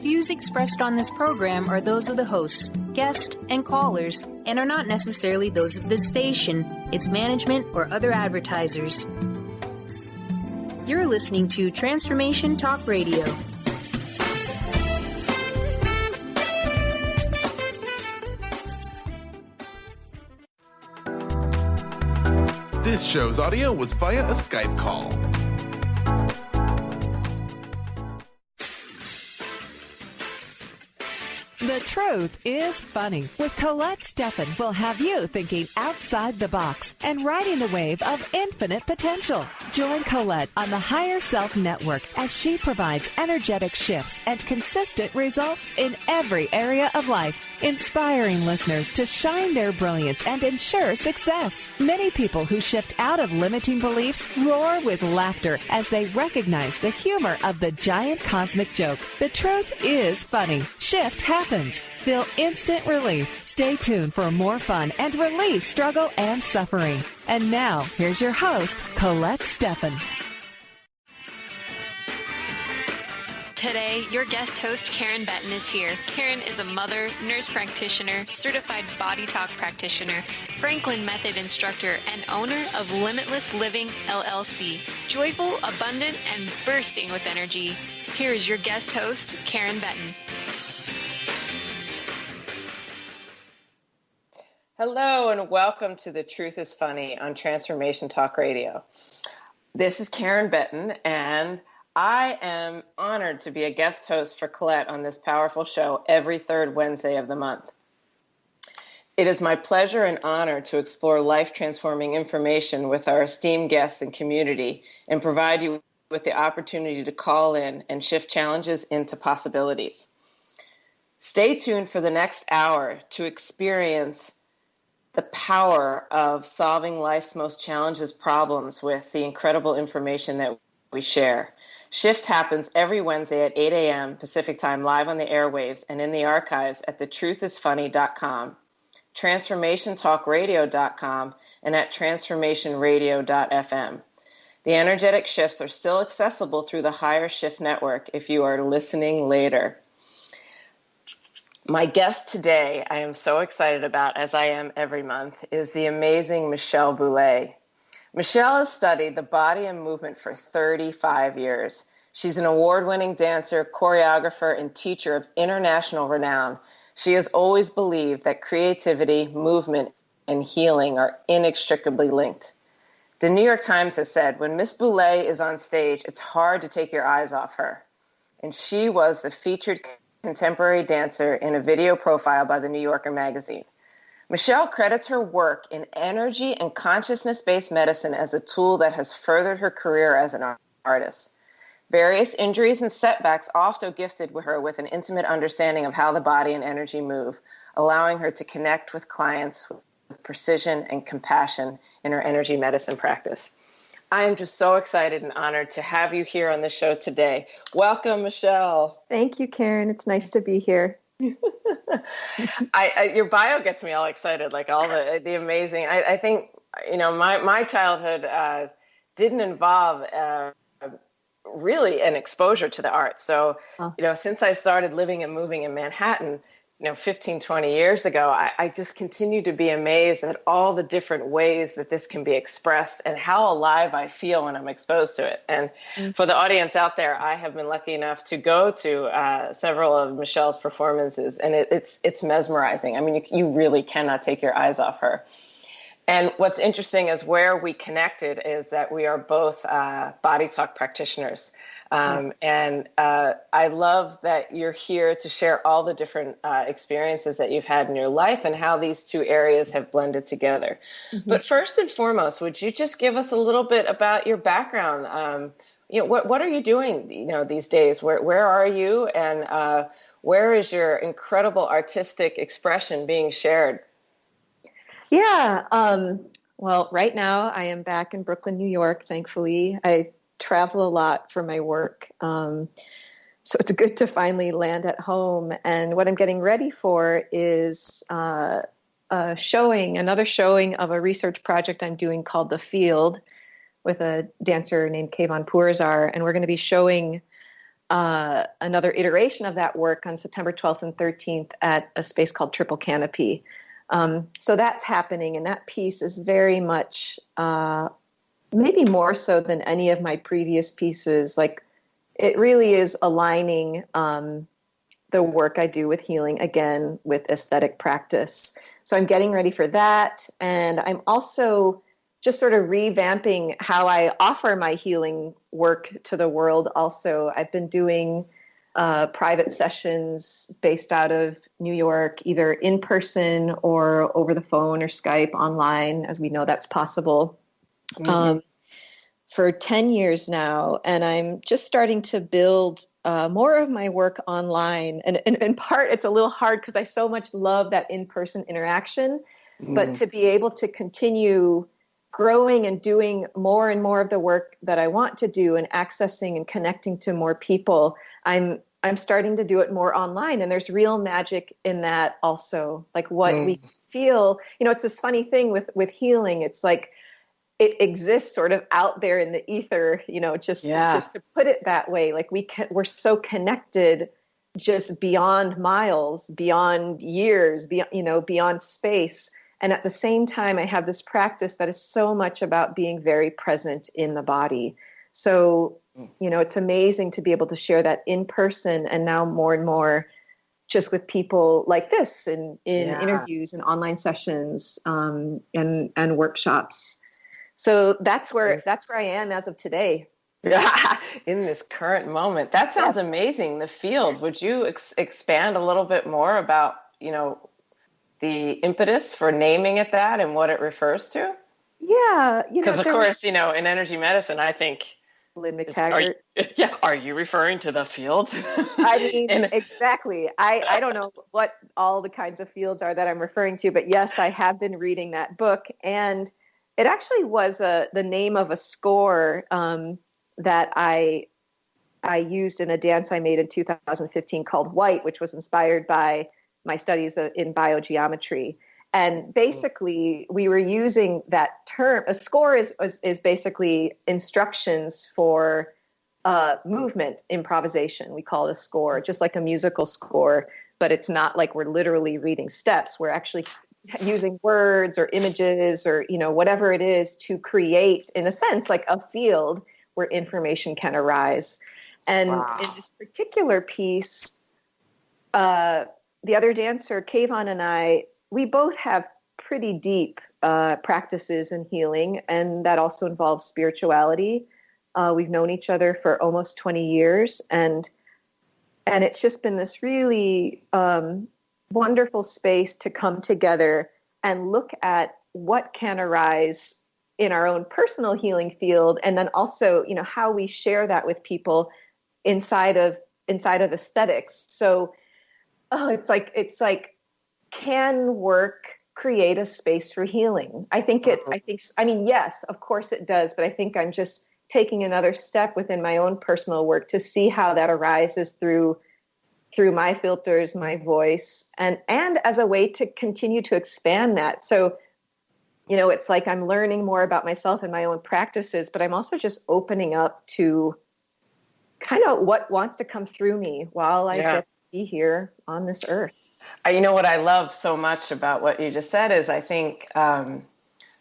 Views expressed on this program are those of the hosts, guests, and callers, and are not necessarily those of this station, its management, or other advertisers. You're listening to Transformation Talk Radio. This show's audio was via a Skype call. The Truth is Funny with Colette Stefan will have you thinking outside the box and riding the wave of infinite potential. Join Colette on the Higher Self Network as she provides energetic shifts and consistent results in every area of life, inspiring listeners to shine their brilliance and ensure success. Many people who shift out of limiting beliefs roar with laughter as they recognize the humor of the giant cosmic joke. The truth is funny. Shift happens. Feel instant relief. Stay tuned for more fun and release struggle and suffering. And now, here's your host, Colette Stefan. Today, your guest host, Karen Betten, is here. Karen is a mother, nurse practitioner, certified body talk practitioner, Franklin Method instructor, and owner of Limitless Living, LLC. Joyful, abundant, and bursting with energy. Here is your guest host, Karen Betten. Hello and welcome to The Truth is Funny on Transformation Talk Radio. This is Karen Betten, and I am honored to be a guest host for Colette on this powerful show every third Wednesday of the month. It is my pleasure and honor to explore life-transforming information with our esteemed guests and community and provide you with the opportunity to call in and shift challenges into possibilities. Stay tuned for the next hour to experience the power of solving life's most challenges problems with the incredible information that we share. Shift happens every Wednesday at 8 a.m. Pacific Time, live on the airwaves and in the archives at thetruthisfunny.com, transformationtalkradio.com, and at transformationradio.fm. The energetic shifts are still accessible through the Higher Shift Network if you are listening later. My guest today, I am so excited about, as I am every month, is the amazing Michelle Bouleacute. Michelle has studied the body and movement for 35 years. She's an award-winning dancer, choreographer, and teacher of international renown. She has always believed that creativity, movement, and healing are inextricably linked. The New York Times has said, when Miss Bouleacute is on stage, it's hard to take your eyes off her. And she was the featured contemporary dancer in a video profile by the New Yorker magazine. Michelle credits her work in energy and consciousness-based medicine as a tool that has furthered her career as an artist. Various injuries and setbacks also gifted her with an intimate understanding of how the body and energy move, allowing her to connect with clients with precision and compassion in her energy medicine practice. I am just so excited and honored to have you here on the show today. Welcome, Michelle. Thank you, Karen. It's nice to be here. Your bio gets me all excited, like all the amazing. I think, my childhood didn't involve really an exposure to the arts. So, since I started living and moving in Manhattan, 15, 20 years ago, I just continue to be amazed at all the different ways that this can be expressed and how alive I feel when I'm exposed to it. And for the audience out there, I have been lucky enough to go to several of Michelle's performances, and it's mesmerizing. I mean, you really cannot take your eyes off her. And what's interesting is where we connected is that we are both body talk practitioners. And I love that you're here to share all the different experiences that you've had in your life and how these two areas have blended together. Mm-hmm. But first and foremost, would you just give us a little bit about your background? What are you doing, these days? Where are you, and where is your incredible artistic expression being shared? Yeah. Well, right now I am back in Brooklyn, New York, thankfully. I travel a lot for my work. So it's good to finally land at home. And what I'm getting ready for is another showing of a research project I'm doing called The Field with a dancer named Kayvon Purzar. And we're going to be showing another iteration of that work on September 12th and 13th at a space called Triple Canopy. So that's happening, and that piece is very much, maybe more so than any of my previous pieces. Like, it really is aligning the work I do with healing, again, with aesthetic practice. So I'm getting ready for that. And I'm also just sort of revamping how I offer my healing work to the world. Also, I've been doing private sessions based out of New York, either in person or over the phone or Skype online, as we know that's possible. Mm-hmm. For 10 years now, and I'm just starting to build more of my work online. And in part, it's a little hard because I so much love that in-person interaction, but to be able to continue growing and doing more and more of the work that I want to do and accessing and connecting to more people, I'm starting to do it more online. And there's real magic in that also. Like what we feel, it's this funny thing with healing. It's like, it exists sort of out there in the ether, just to put it that way. Like we're so connected, just beyond miles, beyond years, beyond space. And at the same time, I have this practice that is so much about being very present in the body. So, it's amazing to be able to share that in person, and now more and more just with people like this in interviews and online sessions and workshops. So that's where I am as of today. Yeah, in this current moment. That sounds amazing. The field. Would you expand a little bit more about, the impetus for naming it that and what it refers to? Yeah. Because of course, in energy medicine, I think Lynn McTaggart. Are you referring to the fields? I mean, exactly. I don't know what all the kinds of fields are that I'm referring to, but yes, I have been reading that book, and it actually was the name of a score that I used in a dance I made in 2015 called White, which was inspired by my studies in biogeometry. And basically, we were using that term. A score is basically instructions for movement improvisation. We call it a score, just like a musical score, but it's not like we're literally reading steps. We're actually using words or images or, whatever it is to create, in a sense, like a field where information can arise. And in this particular piece, the other dancer, Kayvon, and I, we both have pretty deep practices in healing, and that also involves spirituality. We've known each other for almost 20 years, and it's just been this really wonderful space to come together and look at what can arise in our own personal healing field, and then also, how we share that with people inside of aesthetics. So, it's like, can work create a space for healing? I mean, yes, of course it does, but I think I'm just taking another step within my own personal work to see how that arises through my filters, my voice, and as a way to continue to expand that. So, it's like I'm learning more about myself and my own practices, but I'm also just opening up to kind of what wants to come through me while I get to be here on this earth. What I love so much about what you just said is I think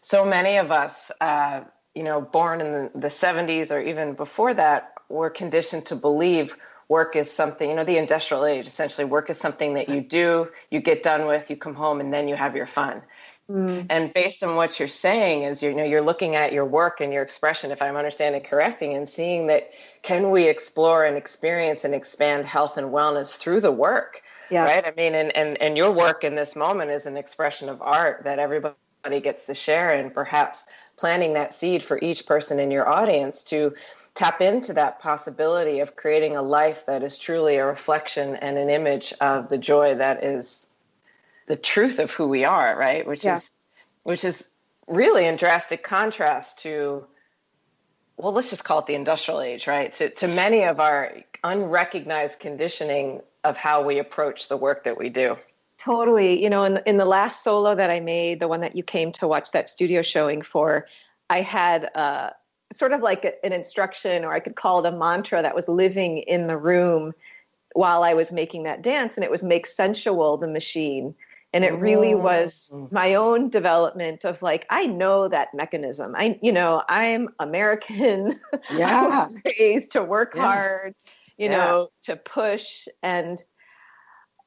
so many of us, born in the 70s or even before that, were conditioned to believe work is something, the industrial age, essentially work is something that you do, you get done with, you come home, and then you have your fun. And based on what you're saying is, you're looking at your work and your expression, if I'm understanding correctly, and seeing that can we explore and experience and expand health and wellness through the work, right? I mean, and your work in this moment is an expression of art that everybody gets to share, and perhaps planting that seed for each person in your audience to tap into that possibility of creating a life that is truly a reflection and an image of the joy that is the truth of who we are, right? Which is really in drastic contrast to, well, let's just call it the industrial age, right? To many of our unrecognized conditioning of how we approach the work that we do. Totally. In the last solo that I made, the one that you came to watch that studio showing for, I had sort of like an instruction, or I could call it a mantra that was living in the room while I was making that dance. And it was make sensual the machine. And it really was my own development of like, I know that mechanism. I'm American. Yeah. I was raised to work hard, to push. And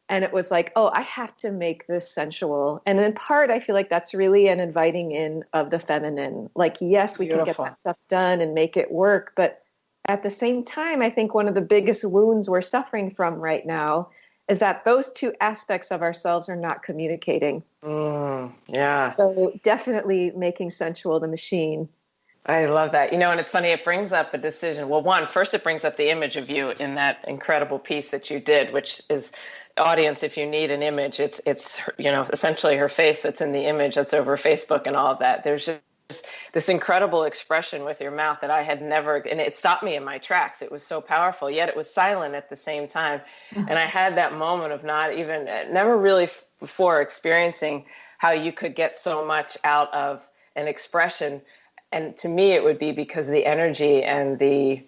it was like, oh, I have to make this sensual. And in part, I feel like that's really an inviting in of the feminine. Like, yes, we can get that stuff done and make it work. But at the same time, I think one of the biggest wounds we're suffering from right now is that those two aspects of ourselves are not communicating. Yeah. So definitely making sensual the machine. I love that. And it's funny, it brings up a decision. Well, first it brings up the image of you in that incredible piece that you did, which is, audience, if you need an image, it's essentially her face that's in the image that's over Facebook and all of that. There's just this incredible expression with your mouth that I had never, and it stopped me in my tracks. It was so powerful, yet it was silent at the same time. And I had that moment of never really before experiencing how you could get so much out of an expression. And to me, it would be because of the energy and the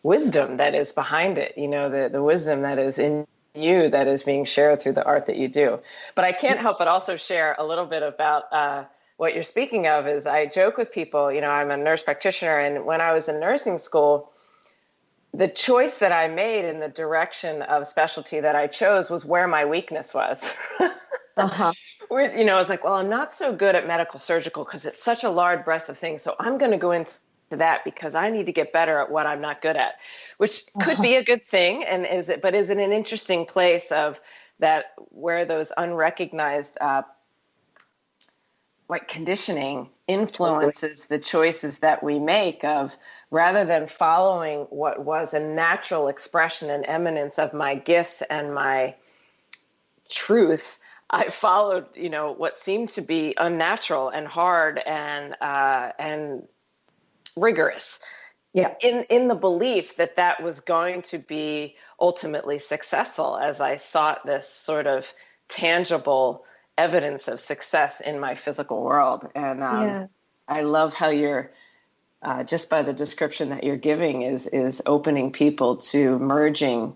wisdom that is behind it, the wisdom that is in you that is being shared through the art that you do. But I can't help but also share a little bit about what you're speaking of. Is I joke with people, I'm a nurse practitioner, and when I was in nursing school, the choice that I made in the direction of specialty that I chose was where my weakness was. Where, I was like, well, I'm not so good at medical surgical because it's such a large breadth of things. So I'm going to go into that because I need to get better at what I'm not good at, which could be a good thing. And is it an interesting place of that where those unrecognized like conditioning influences the choices that we make of, rather than following what was a natural expression and eminence of my gifts and my truth, I followed, what seemed to be unnatural and hard and rigorous. Yeah. In the belief that was going to be ultimately successful, as I sought this sort of tangible evidence of success in my physical world. And I love how you're just by the description that you're giving is opening people to merging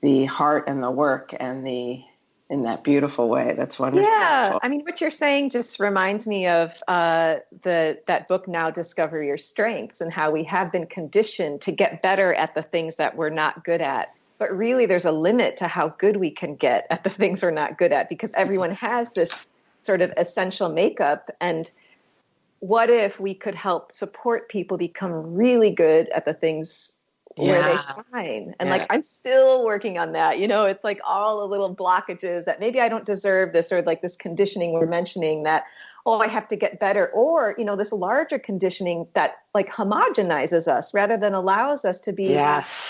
the heart and the work and in that beautiful way. That's wonderful. Yeah. I mean, what you're saying just reminds me of that book, Now Discover Your Strengths, and how we have been conditioned to get better at the things that we're not good at. But really, there's a limit to how good we can get at the things we're not good at, because everyone has this sort of essential makeup. And what if we could help support people become really good at the things where they shine? And like, I'm still working on that. It's like all the little blockages that maybe I don't deserve this, or like this conditioning we're mentioning that, I have to get better, or, this larger conditioning that like homogenizes us rather than allows us to be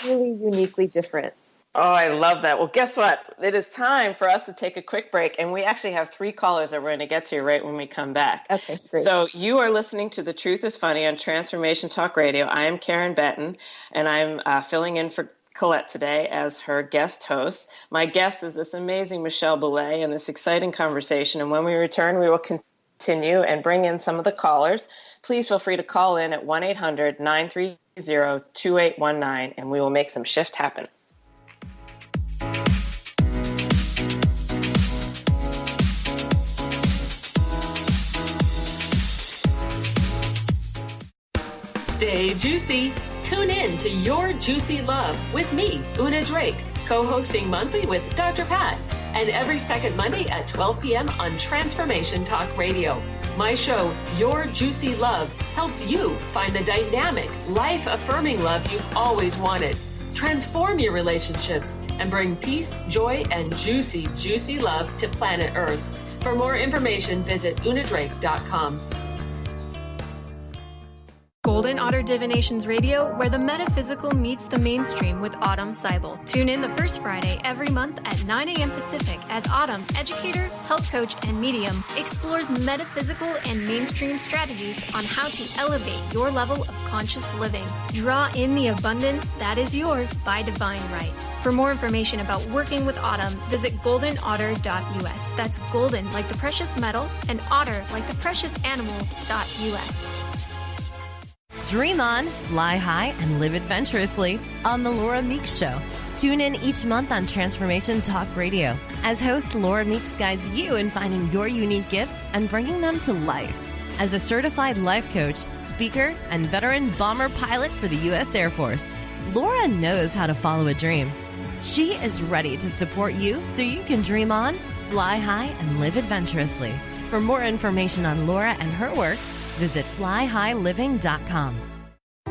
really uniquely different. Oh, I love that. Well, guess what? It is time for us to take a quick break. And we actually have 3 callers that we're going to get to right when we come back. Okay, great. So you are listening to The Truth is Funny on Transformation Talk Radio. I am Karen Betten, and I'm filling in for Colette today as her guest host. My guest is this amazing Michelle Bouleacute, and this exciting conversation. And when we return, we will continue and bring in some of the callers. Please feel free to call in at 1-800-930-2819, and we will make some shift happen. Stay juicy. Tune in to Your Juicy Love with me, Una Drake, co-hosting monthly with Dr. Pat, and every second Monday at 12 p.m. on Transformation Talk Radio. My show, Your Juicy Love, helps you find the dynamic, life-affirming love you've always wanted. Transform your relationships and bring peace, joy, and juicy, juicy love to planet Earth. For more information, visit unadrake.com. Golden Otter Divinations Radio, where the metaphysical meets the mainstream with Autumn Seibel. Tune in the first Friday every month at 9 a.m. Pacific as Autumn, educator, health coach, and medium, explores metaphysical and mainstream strategies on how to elevate your level of conscious living. Draw in the abundance that is yours by divine right. For more information about working with Autumn, visit goldenotter.us. That's golden like the precious metal and otter like the precious animal.us. Dream on, fly high, and live adventurously on The Laura Meeks Show. Tune in each month on Transformation Talk Radio as host Laura Meeks guides you in finding your unique gifts and bringing them to life. As a certified life coach, speaker, and veteran bomber pilot for the U.S. Air Force, Laura knows how to follow a dream. She is ready to support you so you can dream on, fly high, and live adventurously. For more information on Laura and her work, visit flyhighliving.com.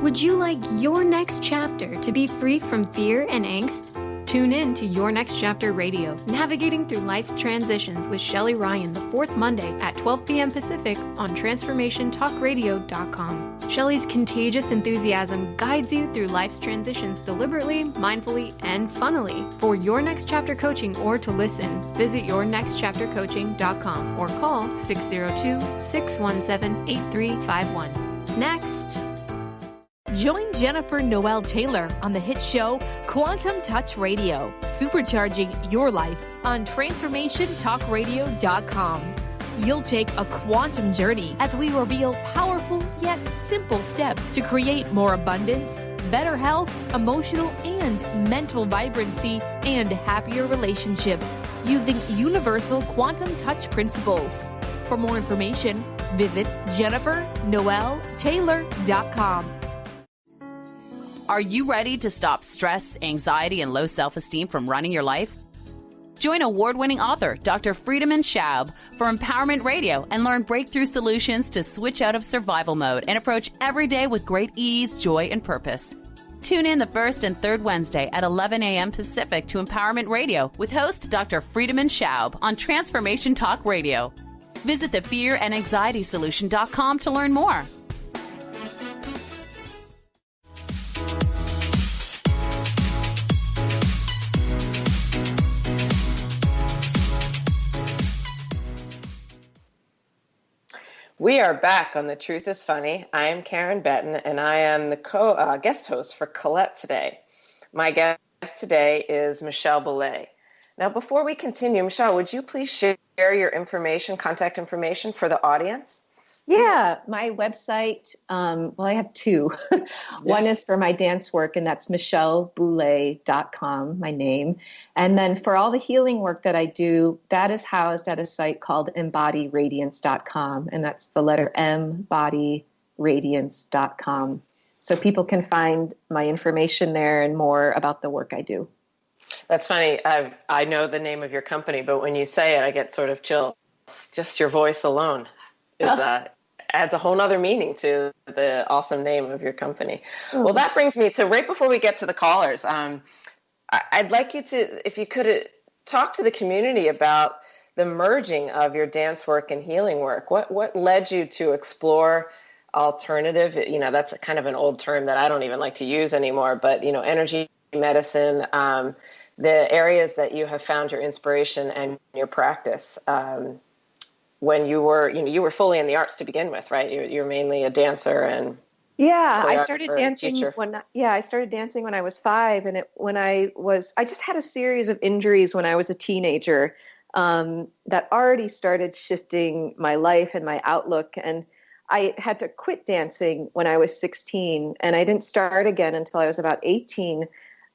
Would you like your next chapter to be free from fear and angst? Tune in to Your Next Chapter Radio, navigating through life's transitions with Shelley Ryan the fourth Monday at 12 p.m. Pacific on TransformationTalkRadio.com. Shelley's contagious enthusiasm guides you through life's transitions deliberately, mindfully, and funnily. For Your Next Chapter coaching or to listen, visit YourNextChapterCoaching.com or call 602-617-8351. Next. Join Jennifer Noel Taylor on the hit show Quantum Touch Radio, supercharging your life on TransformationTalkRadio.com. You'll take a quantum journey as we reveal powerful yet simple steps to create more abundance, better health, emotional and mental vibrancy, and happier relationships using universal quantum touch principles. For more information, visit JenniferNoelTaylor.com. Are you ready to stop stress, anxiety, and low self-esteem from running your life? Join award-winning author Dr. Friedemann Schaub for Empowerment Radio and learn breakthrough solutions to switch out of survival mode and approach every day with great ease, joy, and purpose. Tune in the first and third Wednesday at 11 a.m. Pacific to Empowerment Radio with host Dr. Friedemann Schaub on Transformation Talk Radio. Visit thefearandanxietysolution.com to learn more. We are back on The Truth is Funny. I am Karen Betten, and I am the guest host for Colette today. My guest today is Michelle Bouleacute. Now, before we continue, Michelle, would you please share your information, contact information for the audience? Yeah, my website, I have two. One is for my dance work, and that's michellebouleacute.com, my name. And then for all the healing work that I do, that is housed at a site called embodyradiance.com, and that's the letter M, bodyradiance.com. So people can find my information there and more about the work I do. That's funny. I know the name of your company, but when you say it, I get sort of chills. Just your voice alone adds a whole nother meaning to the awesome name of your company. Well, that brings me to right before we get to the callers. I'd like you to, if you could, talk to the community about the merging of your dance work and healing work. What led you to explore alternative? That's kind of an old term that I don't even like to use anymore. But energy medicine, the areas that you have found your inspiration and your practice. When you were fully in the arts to begin with, right? You're mainly a dancer and I started dancing I started dancing when I was 5, and I just had a series of injuries when I was a teenager that already started shifting my life and my outlook, and I had to quit dancing when I was 16, and I didn't start again until I was about 18.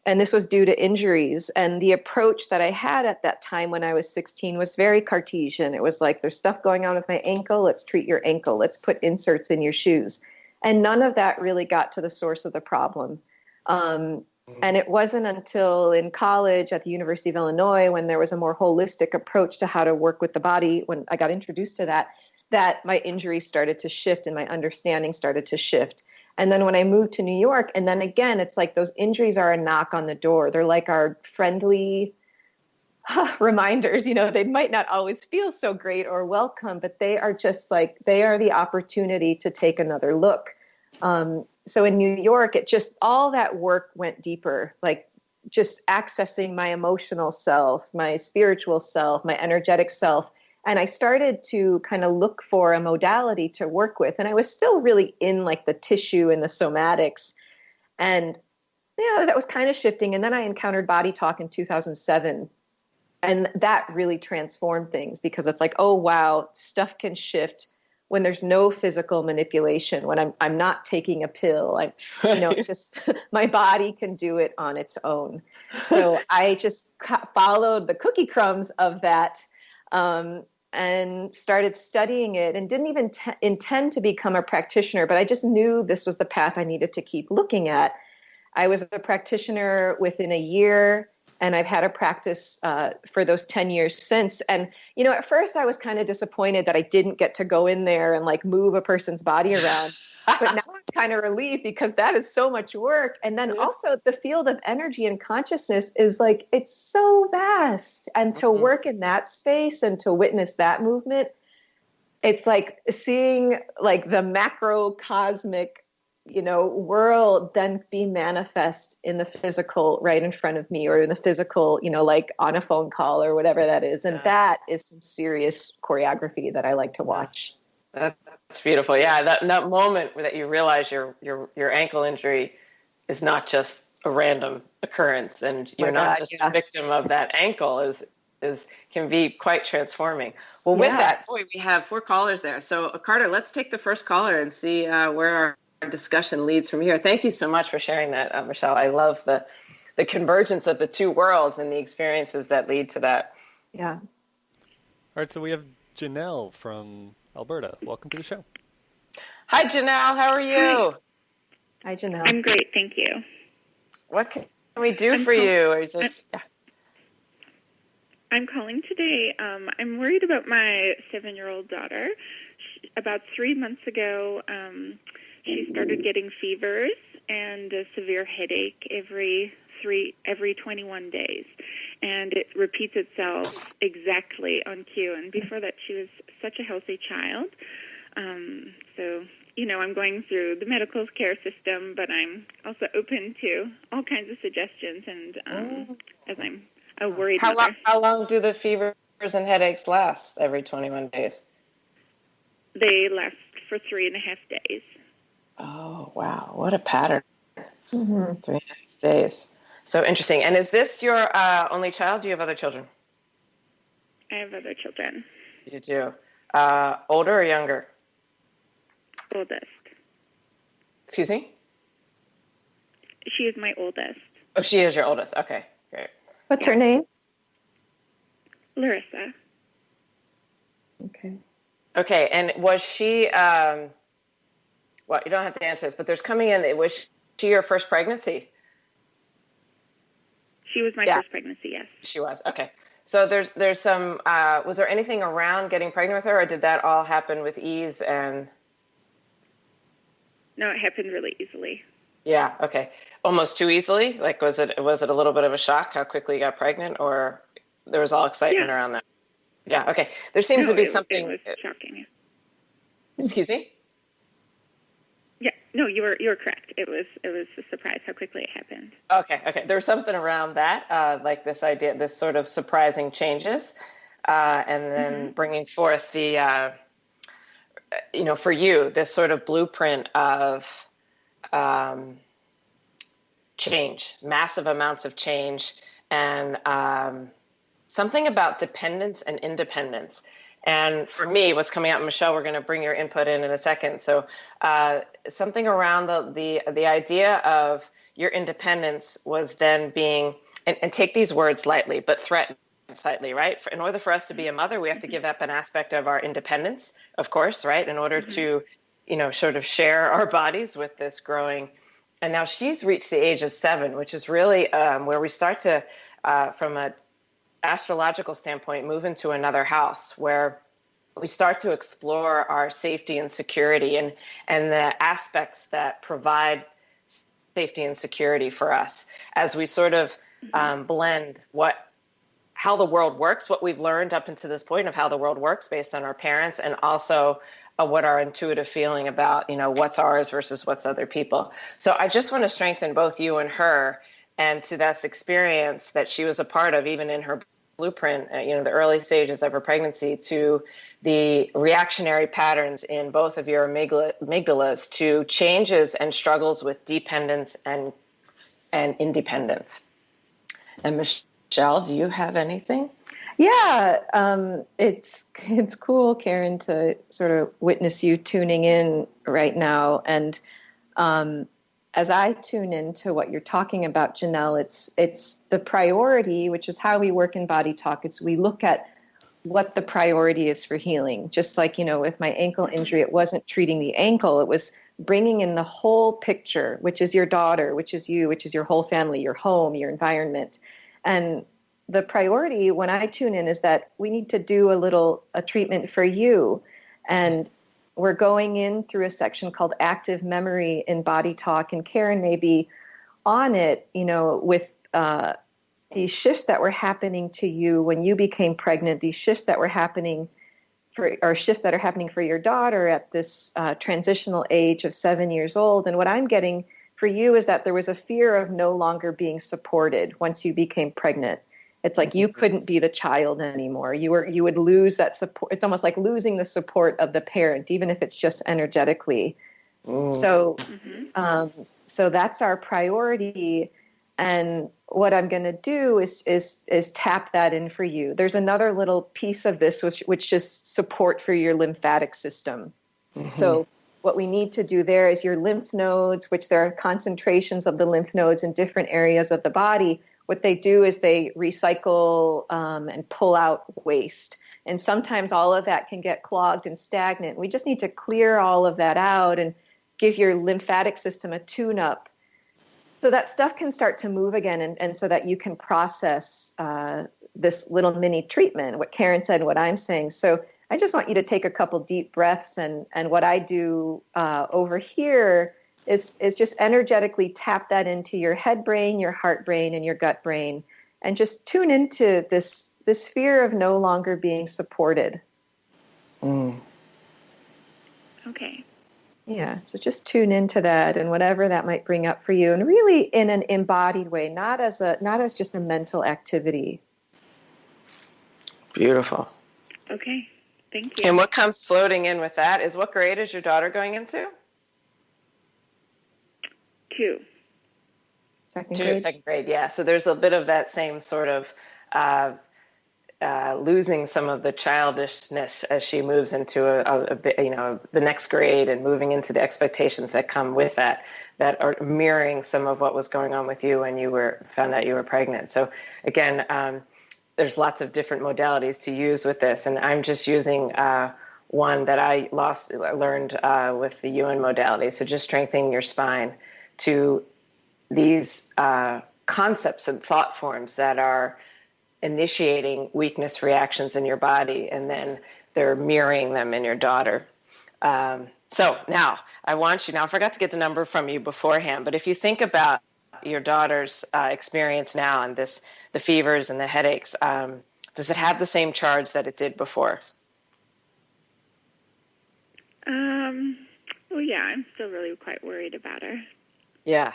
And this was due to injuries. And the approach that I had at that time when I was 16 was very Cartesian. It was like, there's stuff going on with my ankle. Let's treat your ankle. Let's put inserts in your shoes. And none of that really got to the source of the problem. And it wasn't until in college at the University of Illinois, when there was a more holistic approach to how to work with the body, when I got introduced to that my injuries started to shift and my understanding started to shift. And then when I moved to New York, and then again, it's like those injuries are a knock on the door. They're like our friendly reminders. They might not always feel so great or welcome, but they are just like, they are the opportunity to take another look. So in New York, all that work went deeper, like just accessing my emotional self, my spiritual self, my energetic self. And I started to kind of look for a modality to work with. And I was still really in like the tissue and the somatics. And, that was kind of shifting. And then I encountered Body Talk in 2007. And that really transformed things, because it's like, oh, wow, stuff can shift when there's no physical manipulation, when I'm not taking a pill, it's just my body can do it on its own. So I just followed the cookie crumbs of that, and started studying it, and didn't even intend to become a practitioner, but I just knew this was the path I needed to keep looking at. I was a practitioner within a year, and I've had a practice for those 10 years since. And, at first I was kind of disappointed that I didn't get to go in there and move a person's body around. But now I'm kind of relieved, because that is so much work. And then also the field of energy and consciousness is it's so vast. And to work in that space and to witness that movement, it's like seeing the macrocosmic, world then be manifest in the physical right in front of me, or in the physical, on a phone call or whatever that is. And that is some serious choreography that I like to watch. That's beautiful. Yeah, that moment that you realize your ankle injury is not just a random occurrence, and you're not just a victim of that ankle is can be quite transforming. Well, with that, we have 4 callers there. So Carter, let's take the first caller and see where our discussion leads from here. Thank you so much for sharing that, Michelle. I love the convergence of the two worlds and the experiences that lead to that. Yeah. All right, so we have Janelle from Alberta. Welcome to the show. Hi, Janelle. How are you? Hi, Janelle. I'm great, thank you. What can we do for you? Or just, I'm calling today. I'm worried about my 7-year-old daughter. About 3 months ago, she started getting fevers and a severe headache every 21 days. And it repeats itself exactly on cue. And before that, she was such a healthy child. So, I'm going through the medical care system, but I'm also open to all kinds of suggestions. And as I'm a worried mother. How long do the fevers and headaches last every 21 days? They last for 3.5 days. Oh, wow. What a pattern. 3.5 days. So interesting. And is this your only child? Do you have other children? I have other children. You do. Older or younger? Oldest. Excuse me? She is my oldest. Oh, she is your oldest. Okay, great. What's her name? Larissa. Okay, and was she, well, you don't have to answer this, but there's coming in, was she your first pregnancy? She was my first pregnancy, yes. She was, okay. So there's some, was there anything around getting pregnant with her, or did that all happen with ease? And no, it happened really easily. Yeah, okay. Almost too easily? Was it a little bit of a shock how quickly you got pregnant, or there was all excitement around that? Yeah, okay. There seems to be something. It was shocking. Excuse me? Yeah, no, you were correct. It was a surprise how quickly it happened. Okay. There was something around that, this idea, this sort of surprising changes, and then bringing forth the, for you, this sort of blueprint of change, massive amounts of change, and something about dependence and independence. And for me, what's coming out, Michelle, we're going to bring your input in a second. So something around the idea of your independence was then being, and take these words lightly, but threatened slightly, right? In order for us to be a mother, we have to give up an aspect of our independence, of course, right? In order to, sort of share our bodies with this growing. And now she's reached the age of 7, which is really where we start to, from an astrological standpoint, move into another house where we start to explore our safety and security and the aspects that provide safety and security for us as we sort of blend how the world works, what we've learned up until this point of how the world works based on our parents, and also what our intuitive feeling about, what's ours versus what's other people. So I just want to strengthen both you and her, and to this experience that she was a part of, even in her blueprint, the early stages of her pregnancy, to the reactionary patterns in both of your amygdalas to changes and struggles with dependence and independence. And Michelle, do you have anything? Yeah, it's cool, Karen, to sort of witness you tuning in right now. And as I tune into what you're talking about, Janelle, it's the priority, which is how we work in Body Talk. It's we look at what the priority is for healing. Just like, with my ankle injury, it wasn't treating the ankle. It was bringing in the whole picture, which is your daughter, which is you, which is your whole family, your home, your environment. And the priority when I tune in is that we need to do a treatment for you. And we're going in through a section called Active Memory in Body Talk. And Karen may be on it, with these shifts that were happening to you when you became pregnant, these shifts that were happening shifts that are happening for your daughter at this transitional age of 7 years old. And what I'm getting for you is that there was a fear of no longer being supported once you became pregnant. It's like you couldn't be the child anymore. You would lose that support. It's almost like losing the support of the parent, even if it's just energetically. So that's our priority. And what I'm going to do is tap that in for you. There's another little piece of this, which is support for your lymphatic system. So what we need to do there is your lymph nodes, which there are concentrations of the lymph nodes in different areas of the body. What they do is they recycle and pull out waste. And sometimes all of that can get clogged and stagnant. We just need to clear all of that out and give your lymphatic system a tune-up so that stuff can start to move again and so that you can process this little mini treatment, what Karen said and what I'm saying. So I just want you to take a couple deep breaths. And what I do over here is just energetically tap that into your head brain, your heart brain, and your gut brain, and just tune into this fear of no longer being supported. Okay. Yeah, so just tune into that and whatever that might bring up for you, and really in an embodied way, not as just a mental activity. Beautiful. Okay, thank you. And what comes floating in with that is, what grade is your daughter going into? 2. Second grade, yeah. So there's a bit of that same sort of losing some of the childishness as she moves into the next grade and moving into the expectations that come with that are mirroring some of what was going on with you when you found out you were pregnant. So again, there's lots of different modalities to use with this, and I'm just using one that I learned with the UN modality. So just strengthening your spine to these concepts and thought forms that are initiating weakness reactions in your body, and then they're mirroring them in your daughter. So now I forgot to get the number from you beforehand, but if you think about your daughter's experience now and the fevers and the headaches, does it have the same charge that it did before? Well, yeah, I'm still really quite worried about her. Yeah.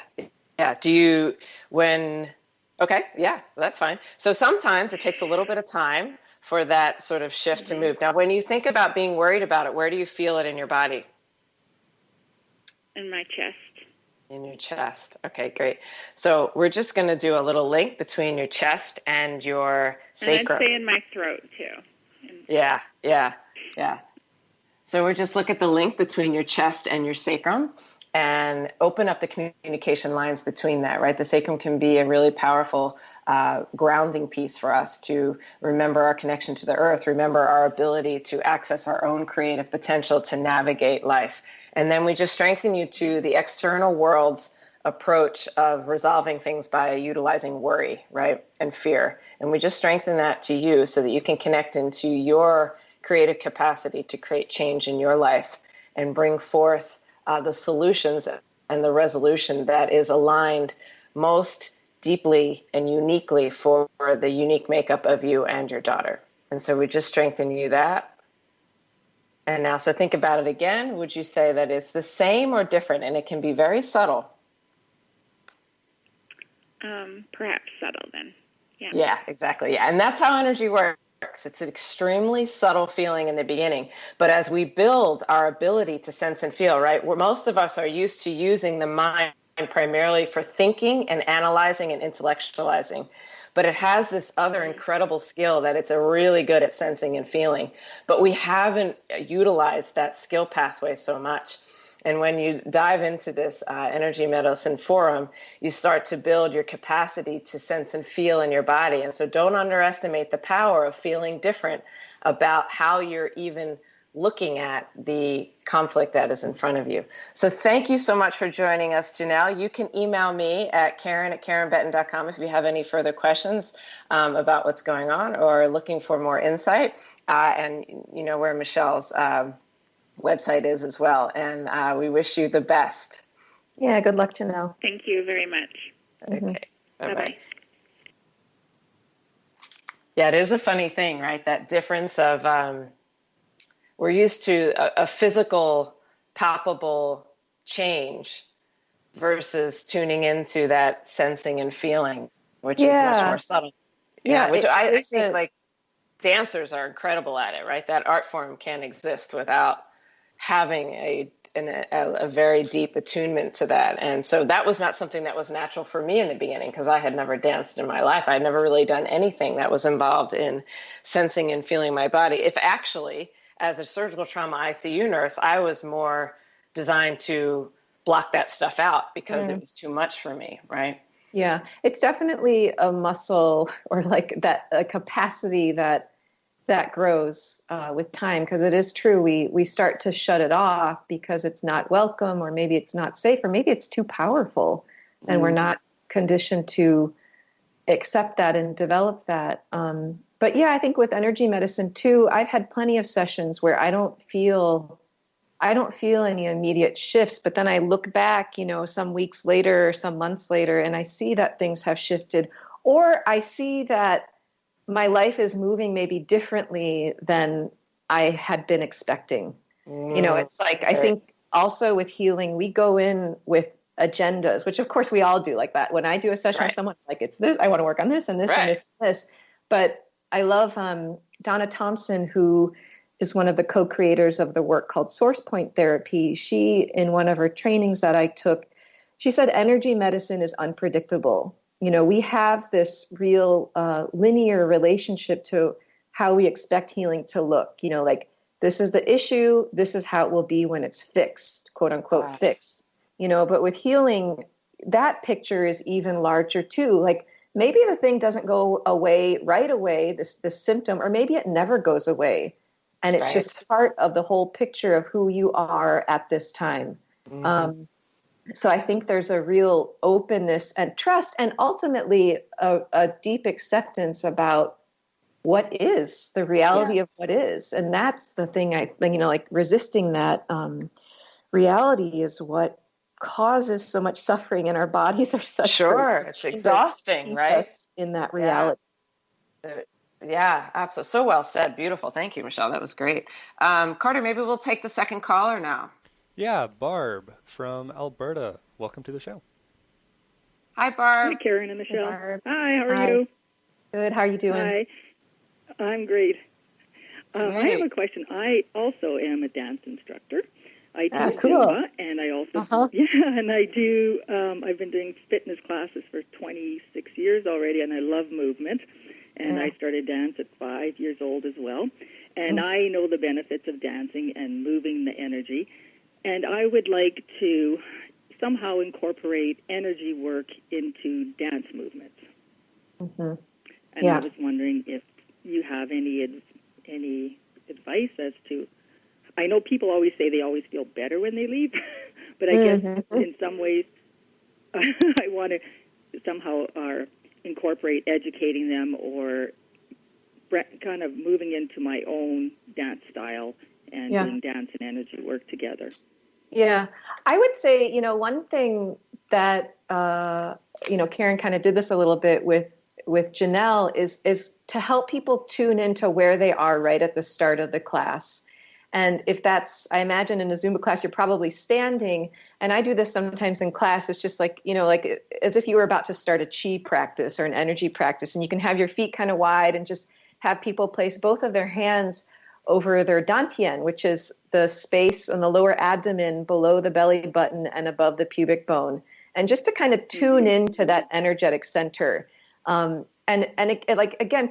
Okay, yeah, that's fine. So sometimes it takes a little bit of time for that sort of shift to move. Now, when you think about being worried about it, where do you feel it in your body? In my chest. In your chest. Okay, great. So we're just going to do a little link between your chest and your sacrum. And I'd say in my throat, too. Yeah. So we're just look at the link between your chest and your sacrum and open up the communication lines between that, right? The sacrum can be a really powerful grounding piece for us to remember our connection to the earth, remember our ability to access our own creative potential to navigate life. And then we just strengthen you to the external world's approach of resolving things by utilizing worry, right? And fear. And we just strengthen that to you so that you can connect into your creative capacity to create change in your life and bring forth the solutions and the resolution that is aligned most deeply and uniquely for the unique makeup of you and your daughter. And so we just strengthen you that. And now, so think about it again. Would you say that it's the same or different? And it can be very subtle. Perhaps subtle then. Yeah. Yeah, exactly. Yeah. And that's how energy works. It's an extremely subtle feeling in the beginning. But as we build our ability to sense and feel, right, where most of us are used to using the mind primarily for thinking and analyzing and intellectualizing. But it has this other incredible skill that it's really good at sensing and feeling. But we haven't utilized that skill pathway so much. And when you dive into this energy medicine forum, you start to build your capacity to sense and feel in your body. And so don't underestimate the power of feeling different about how you're even looking at the conflict that is in front of you. So thank you so much for joining us, Janelle. You can email me at Karen@KarenBetten.com if you have any further questions about what's going on or looking for more insight. And you know where Michelle's website is as well. And we wish you the best. Yeah, good luck, Janelle. Thank you very much. Okay. Bye-bye. Bye-bye. Yeah, it is a funny thing, right? That difference of we're used to a physical, palpable change versus tuning into that sensing and feeling, which is much more subtle. Yeah, which I think like dancers are incredible at it, right? That art form can't exist without having a very deep attunement to that. And so that was not something that was natural for me in the beginning because I had never danced in my life. I had never really done anything that was involved in sensing and feeling my body. If actually, as a surgical trauma ICU nurse, I was more designed to block that stuff out because it was too much for me, right? Yeah, it's definitely a muscle or like that a capacity that grows with time, because it is true. We start to shut it off because it's not welcome, or maybe it's not safe, or maybe it's too powerful, and we're not conditioned to accept that and develop that. But yeah, I think with energy medicine too, I've had plenty of sessions where I don't feel any immediate shifts, but then I look back, some weeks later or some months later, and I see that things have shifted, or I see that my life is moving maybe differently than I had been expecting. It's like, I think also with healing, we go in with agendas, which of course we all do like that. When I do a session with someone, like, it's this, I want to work on this and this and this and this. But I love Donna Thompson, who is one of the co-creators of the work called Source Point Therapy. She, in one of her trainings that I took, she said energy medicine is unpredictable. We have this real linear relationship to how we expect healing to look. Like, this is the issue, this is how it will be when it's fixed, quote unquote, fixed. But with healing, that picture is even larger too. Like, maybe the thing doesn't go away right away, this symptom, or maybe it never goes away. And it's just part of the whole picture of who you are at this time. So I think there's a real openness and trust, and ultimately a deep acceptance about what is the reality of what is. And that's the thing I think, like resisting that reality is what causes so much suffering, and our bodies are such it's exhausting, right? In that reality. Yeah, absolutely. So well said. Beautiful. Thank you, Michelle. That was great. Carter, maybe we'll take the second caller now. Yeah, Barb from Alberta. Welcome to the show. Hi, Barb. Hi, Karen and Michelle. Barb. Hi, how are you? Good. How are you doing? Hi. I'm great. I have a question. I also am a dance instructor. I do Zumba, and I also and I do. I've been doing fitness classes for 26 years already, and I love movement. And I started dance at 5 years old as well. And I know the benefits of dancing and moving the energy. And I would like to somehow incorporate energy work into dance movements. And I was wondering if you have any advice as to, I know people always say they always feel better when they leave, but I guess in some ways I want to somehow incorporate educating them or kind of moving into my own dance style and doing dance and energy work together. Yeah, I would say, one thing that, Karen kind of did this a little bit with Janelle is to help people tune into where they are right at the start of the class. And if that's, I imagine in a Zumba class, you're probably standing. And I do this sometimes in class. It's just like, like as if you were about to start a chi practice or an energy practice. And you can have your feet kind of wide and just have people place both of their hands over their dantian, which is the space on the lower abdomen below the belly button and above the pubic bone. and just to kind of tune into that energetic center. And it, like, again,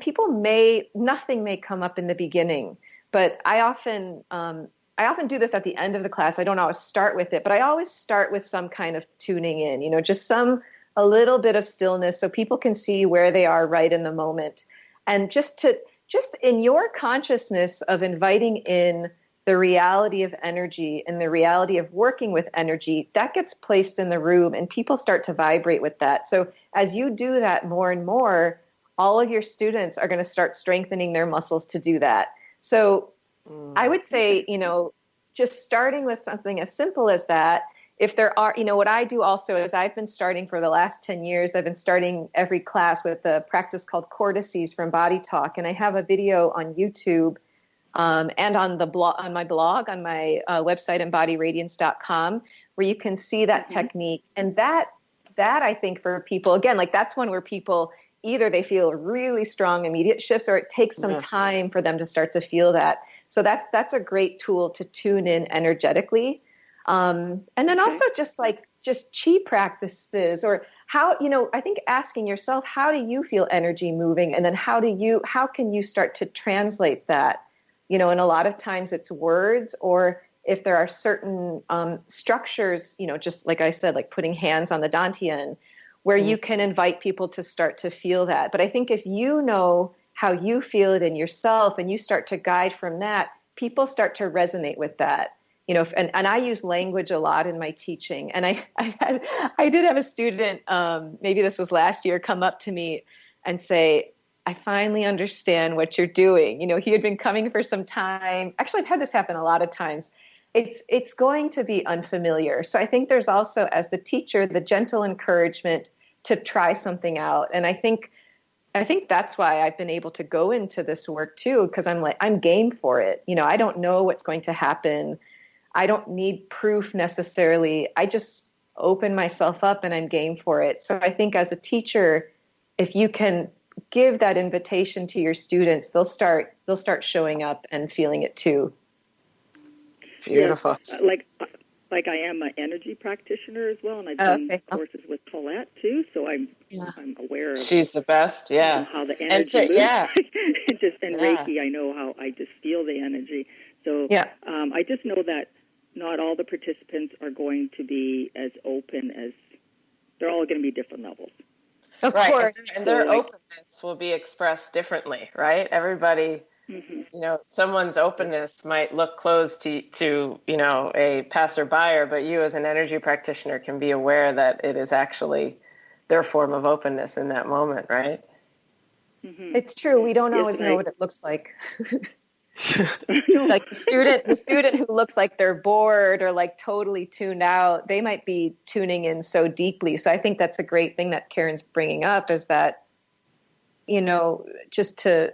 nothing may come up in the beginning, but I often do this at the end of the class. I don't always start with it, but I always start with some kind of tuning in, just a little bit of stillness so people can see where they are right in the moment. And just in your consciousness of inviting in the reality of energy and the reality of working with energy, that gets placed in the room and people start to vibrate with that. So as you do that more and more, all of your students are going to start strengthening their muscles to do that. So I would say, just starting with something as simple as that. If there are, what I do also is I've been starting for the last 10 years, I've been starting every class with a practice called Cortices from Body Talk. And I have a video on YouTube and on the blog, on my blog, on my website, embodyradiance.com, where you can see that technique. And that I think for people, again, like that's one where people either they feel really strong immediate shifts or it takes some time for them to start to feel that. So that's a great tool to tune in energetically. And then also just chi practices or how, I think asking yourself, how do you feel energy moving? And then how can you start to translate that? And a lot of times it's words, or if there are certain structures, just like I said, like putting hands on the dantian, where you can invite people to start to feel that. But I think if you know how you feel it in yourself and you start to guide from that, people start to resonate with that. And I use language a lot in my teaching. And I did have a student, maybe this was last year, come up to me and say, I finally understand what you're doing. He had been coming for some time. Actually, I've had this happen a lot of times. It's going to be unfamiliar. So I think there's also, as the teacher, the gentle encouragement to try something out. And I think that's why I've been able to go into this work too, because I'm game for it. I don't know what's going to happen. I don't need proof necessarily. I just open myself up and I'm game for it. So I think as a teacher, if you can give that invitation to your students, they'll start showing up and feeling it too. Beautiful. Yeah, like I am an energy practitioner as well, and I've done courses with Colette too, so I'm aware of. She's the best, yeah. How the energy moves. And Reiki, I know how I just feel the energy. So I just know that not all the participants are going to be as open as they're all going to be different levels. Of course, and their openness will be expressed differently, right? Everybody. Someone's openness might look closed to a passerby, but you as an energy practitioner can be aware that it is actually their form of openness in that moment, right? Mm-hmm. It's true. We don't always know what it looks like. Like the student who looks like they're bored or like totally tuned out, they might be tuning in so deeply. So I think that's a great thing that Karen's bringing up, is that, just to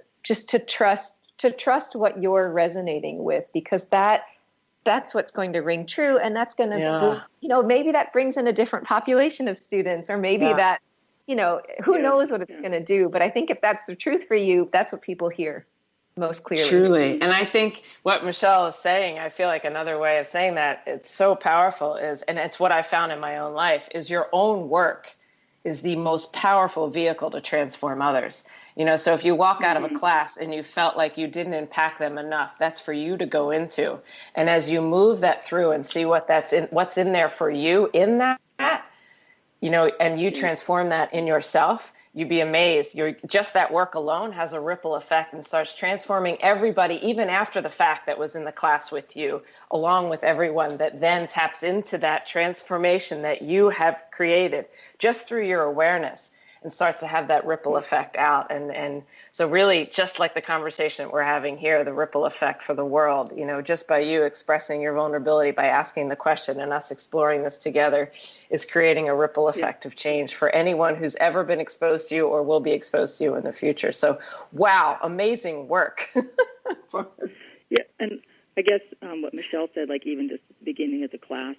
trust what you're resonating with, because that's what's going to ring true. And that's going to, maybe that brings in a different population of students, or maybe that, who knows what it's going to do. But I think if that's the truth for you, that's what people hear most clearly. Truly. And I think what Michelle is saying, I feel like another way of saying that, it's so powerful and it's what I found in my own life, is your own work is the most powerful vehicle to transform others. So if you walk out of a class and you felt like you didn't impact them enough, that's for you to go into. And as you move that through and see what's in there for you in that, and you transform that in yourself, you'd be amazed. Just that work alone has a ripple effect and starts transforming everybody, even after the fact, that was in the class with you, along with everyone that then taps into that transformation that you have created just through your awareness, and starts to have that ripple effect out. And so really, just like the conversation that we're having here, the ripple effect for the world, just by you expressing your vulnerability, by asking the question and us exploring this together, is creating a ripple effect of change for anyone who's ever been exposed to you or will be exposed to you in the future. So, wow, amazing work. And I guess what Michelle said, like even just the beginning of the class,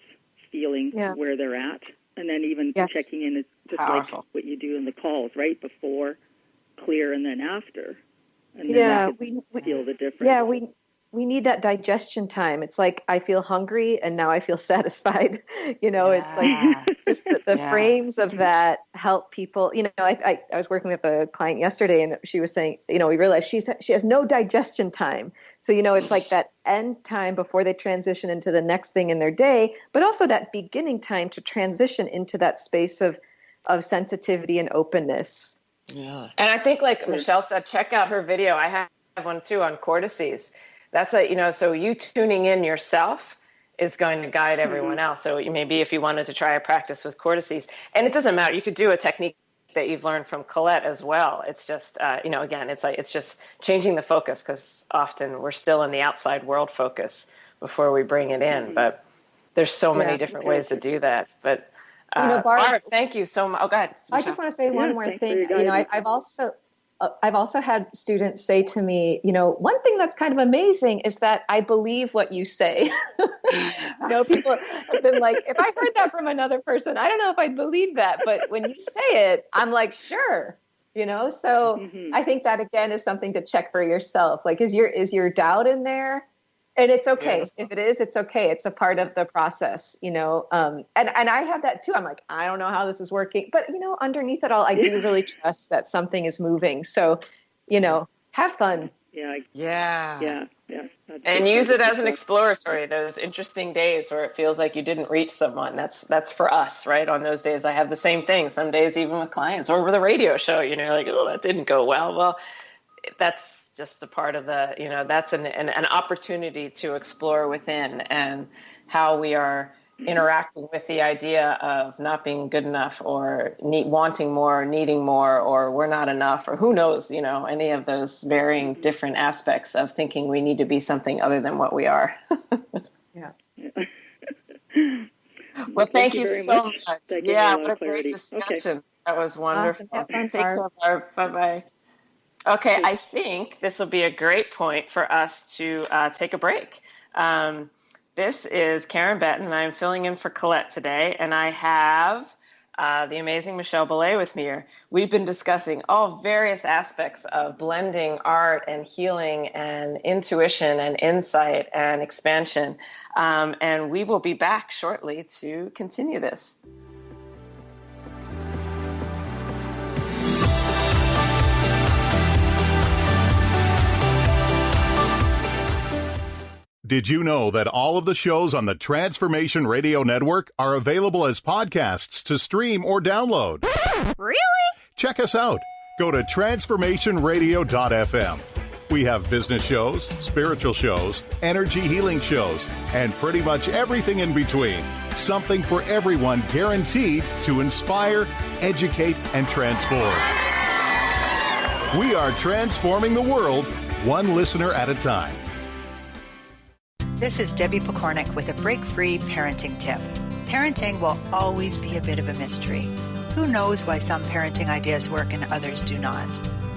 feeling where they're at, and then even checking in, is just like what you do in the calls, right? Before, clear, and then after. And then we feel the difference. we need that digestion time. It's like I feel hungry and now I feel satisfied. It's like just the frames of that help people. I was working with a client yesterday and she was saying, we realized she has no digestion time. So, it's like that end time before they transition into the next thing in their day, but also that beginning time to transition into that space of sensitivity and openness. Yeah. And I think, like Michelle said, check out her video. I have one too on cortices. That's so you tuning in yourself is going to guide everyone else. So maybe if you wanted to try a practice with cortices, and it doesn't matter, you could do a technique that you've learned from Colette as well. It's just, again, it's just changing the focus, because often we're still in the outside world focus before we bring it in. But there's so many different ways to do that. But Barb, thank you so much. Oh, go ahead, Michelle. I just want to say one more thing. I've also had students say to me, one thing that's kind of amazing is that I believe what you say. People have been like, if I heard that from another person, I don't know if I'd believe that. But when you say it, I'm like, sure. So I think that, again, is something to check for yourself. Like, is your doubt in there? And it's okay. Yeah. If it is, it's okay. It's a part of the process, and I have that too. I'm like, I don't know how this is working, but underneath it all, I do really trust that something is moving. So, have fun. Yeah. And use it as an exploratory, those interesting days where it feels like you didn't reach someone. That's for us, right? On those days, I have the same thing. Some days, even with clients or with a radio show, like, oh, that didn't go well. Well, that's just a part of the, that's an opportunity to explore within and how we are interacting with the idea of not being good enough or wanting more, needing more, or we're not enough, or who knows, any of those varying different aspects of thinking we need to be something other than what we are. Yeah. Well, thank you so much. What a great discussion. Okay. That was wonderful. Awesome. Take care, Barb. Bye-bye. Okay, I think this will be a great point for us to take a break. This is Karen Betten, and I'm filling in for Colette today, and I have the amazing Michelle Bouleacute with me here. We've been discussing all various aspects of blending art and healing and intuition and insight and expansion, and we will be back shortly to continue this. Did you know that all of the shows on the Transformation Radio Network are available as podcasts to stream or download? Really? Check us out. Go to transformationradio.fm. We have business shows, spiritual shows, energy healing shows, and pretty much everything in between. Something for everyone, guaranteed to inspire, educate, and transform. We are transforming the world, one listener at a time. This is Debbie Pokornik with a break-free parenting tip. Parenting will always be a bit of a mystery. Who knows why some parenting ideas work and others do not?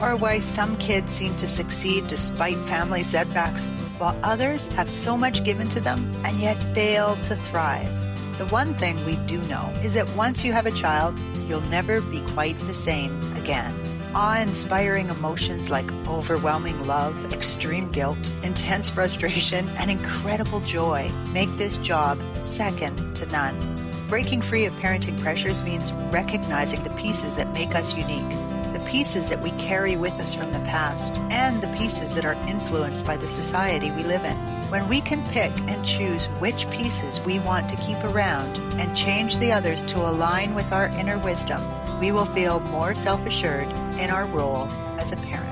Or why some kids seem to succeed despite family setbacks, while others have so much given to them and yet fail to thrive. The one thing we do know is that once you have a child, you'll never be quite the same again. Awe-inspiring emotions like overwhelming love, extreme guilt, intense frustration, and incredible joy make this job second to none. Breaking free of parenting pressures means recognizing the pieces that make us unique, the pieces that we carry with us from the past, and the pieces that are influenced by the society we live in. When we can pick and choose which pieces we want to keep around and change the others to align with our inner wisdom, we will feel more self-assured in our role as a parent.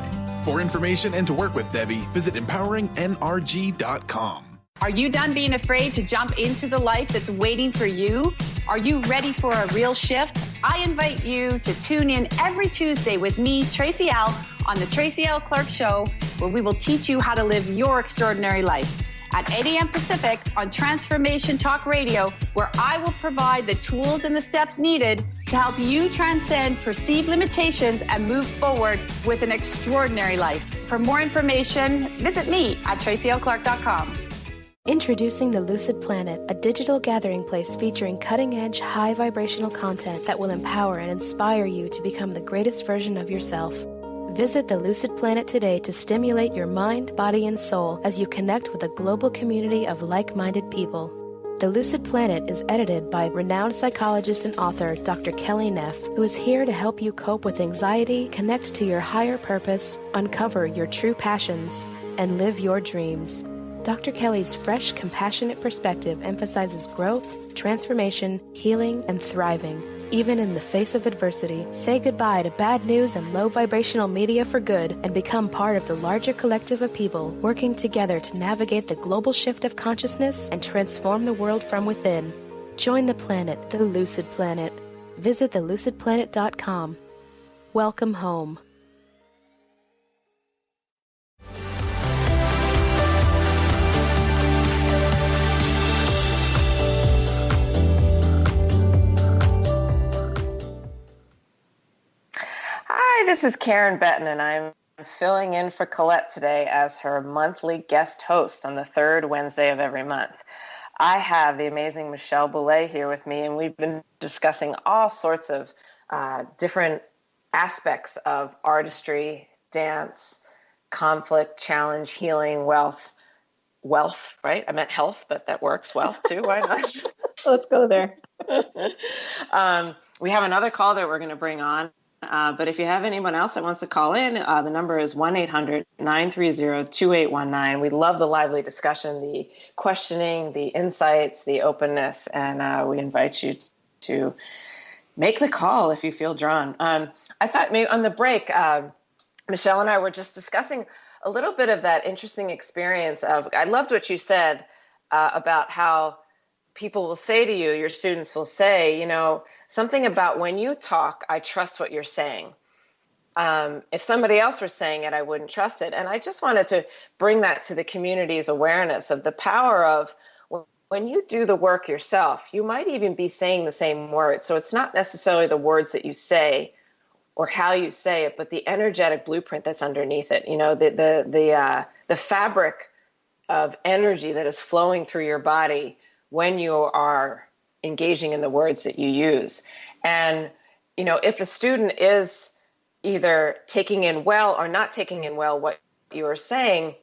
For information and to work with Debbie, visit empoweringnrg.com. Are you done being afraid to jump into the life that's waiting for you? Are you ready for a real shift? I invite you to tune in every Tuesday with me, Tracy L., on the Tracy L. Clark Show, where we will teach you how to live your extraordinary life. At 8 a.m. Pacific on Transformation Talk Radio, where I will provide the tools and the steps needed to help you transcend perceived limitations and move forward with an extraordinary life. For more information, visit me at tracylclark.com. Introducing the Lucid Planet, a digital gathering place featuring cutting-edge, high-vibrational content that will empower and inspire you to become the greatest version of yourself. Visit the Lucid Planet today to stimulate your mind, body, and soul as you connect with a global community of like-minded people. The Lucid Planet is edited by renowned psychologist and author Dr. Kelly Neff, who is here to help you cope with anxiety, connect to your higher purpose, uncover your true passions, and live your dreams. Dr. Kelly's fresh, compassionate perspective emphasizes growth, transformation, healing, and thriving. Even in the face of adversity, say goodbye to bad news and low vibrational media for good and become part of the larger collective of people working together to navigate the global shift of consciousness and transform the world from within. Join the planet, the Lucid Planet. Visit thelucidplanet.com. Welcome home. Hi, this is Karen Betten, and I'm filling in for Colette today as her monthly guest host on the third Wednesday of every month. I have the amazing Michelle Bouleacute here with me, and we've been discussing all sorts of different aspects of artistry, dance, conflict, challenge, healing, wealth, right? I meant health, but that works. Wealth too. Why not? Let's go there. We have another call that we're going to bring on. But if you have anyone else that wants to call in, the number is 1-800-930-2819. We love the lively discussion, the questioning, the insights, the openness, and we invite you to make the call if you feel drawn. I thought maybe on the break, Michelle and I were just discussing a little bit of that interesting experience of, I loved what you said about how people will say to you, your students will say, something about when you talk, I trust what you're saying. If somebody else were saying it, I wouldn't trust it. And I just wanted to bring that to the community's awareness of the power of when you do the work yourself, you might even be saying the same words. So it's not necessarily the words that you say or how you say it, but the energetic blueprint that's underneath it. The fabric of energy that is flowing through your body when you are engaging in the words that you use. And, if a student is either taking in well or not taking in well what you are saying,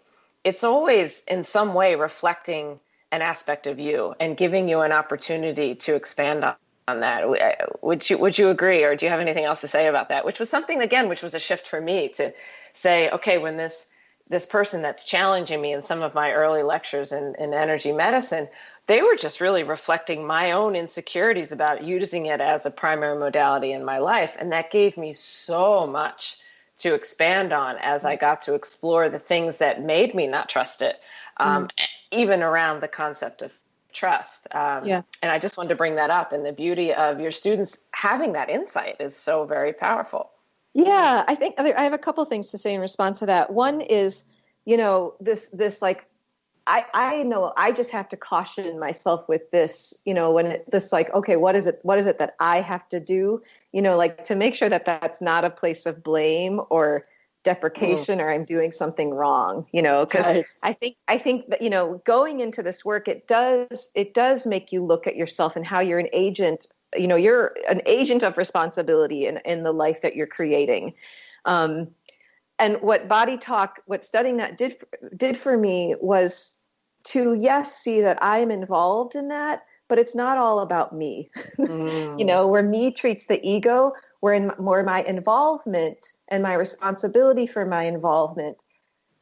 it's always in some way reflecting an aspect of you and giving you an opportunity to expand on that. Would you agree, or do you have anything else to say about that? Which was something, again, which was a shift for me to say, okay, when this person that's challenging me in some of my early lectures in energy medicine, they were just really reflecting my own insecurities about using it as a primary modality in my life. And that gave me so much to expand on as I got to explore the things that made me not trust it, even around the concept of trust. And I just wanted to bring that up. And the beauty of your students having that insight is so very powerful. Yeah, I think I have a couple things to say in response to that. One is, this like, I know I just have to caution myself with this, when okay, what is it that I have to do, to make sure that that's not a place of blame or deprecation or I'm doing something wrong, because right. I think that, going into this work, it does make you look at yourself and how you're an agent, you're an agent of responsibility in the life that you're creating. And what Body Talk, what studying that did for me was to, see that I'm involved in that, but it's not all about me. Where me treats the ego, where my involvement and my responsibility for my involvement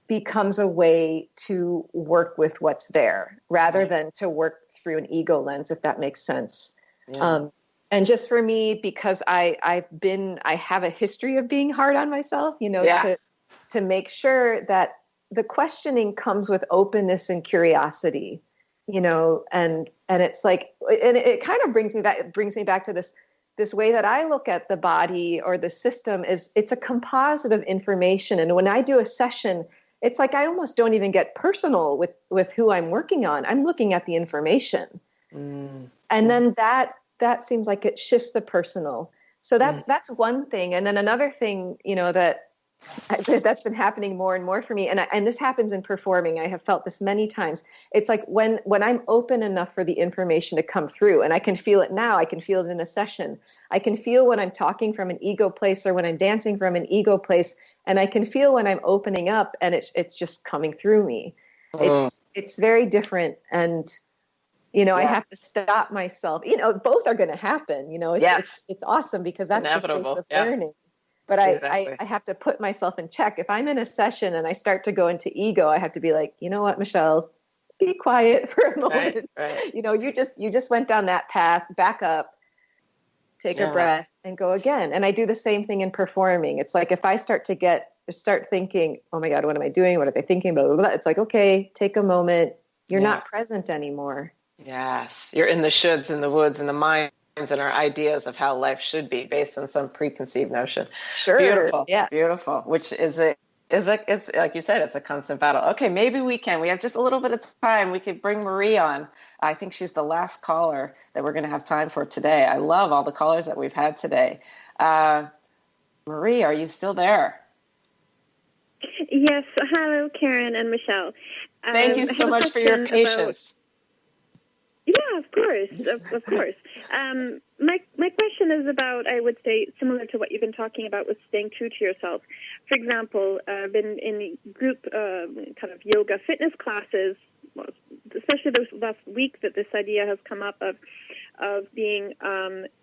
becomes a way to work with what's there rather than to work through an ego lens, if that makes sense. Yeah. And just for me, because I have a history of being hard on myself, to make sure that the questioning comes with openness and curiosity, and it's like, and it kind of brings me back to this way that I look at the body or the system is it's a composite of information. And when I do a session, it's like, I almost don't even get personal with who I'm working on. I'm looking at the information. And then that seems like it shifts the personal. So that's one thing. And then another thing, that's been happening more and more for me. And this happens in performing. I have felt this many times. It's like when I'm open enough for the information to come through, and I can feel it now, I can feel it in a session. I can feel when I'm talking from an ego place or when I'm dancing from an ego place, And I can feel when I'm opening up and it's just coming through me. It's very different. And, I have to stop myself. Both are going to happen. It's awesome because that's inevitable. The space of learning. But I have to put myself in check. If I'm in a session and I start to go into ego, I have to be like, you know what, Michelle, be quiet for a moment. Right. You just went down that path, back up, take a breath and go again. And I do the same thing in performing. It's like, if I start thinking, oh my God, what am I doing? What are they thinking? Blah, blah, blah. It's like, okay, take a moment. You're not present anymore. Yes. You're in the shoulds and the woulds and the minds and our ideas of how life should be based on some preconceived notion. Sure. Beautiful. Yeah. Beautiful. Which is it's like you said, it's a constant battle. Okay, maybe we have just a little bit of time. We could bring Marie on. I think she's the last caller that we're going to have time for today. I love all the callers that we've had today. Marie, are you still there? Yes. Hello, Karen and Michelle. Thank you so much for your patience. Yeah, of course, of course. My question is about, I would say, similar to what you've been talking about with staying true to yourself. For example, I've been in group kind of yoga fitness classes, especially this last week that this idea has come up of being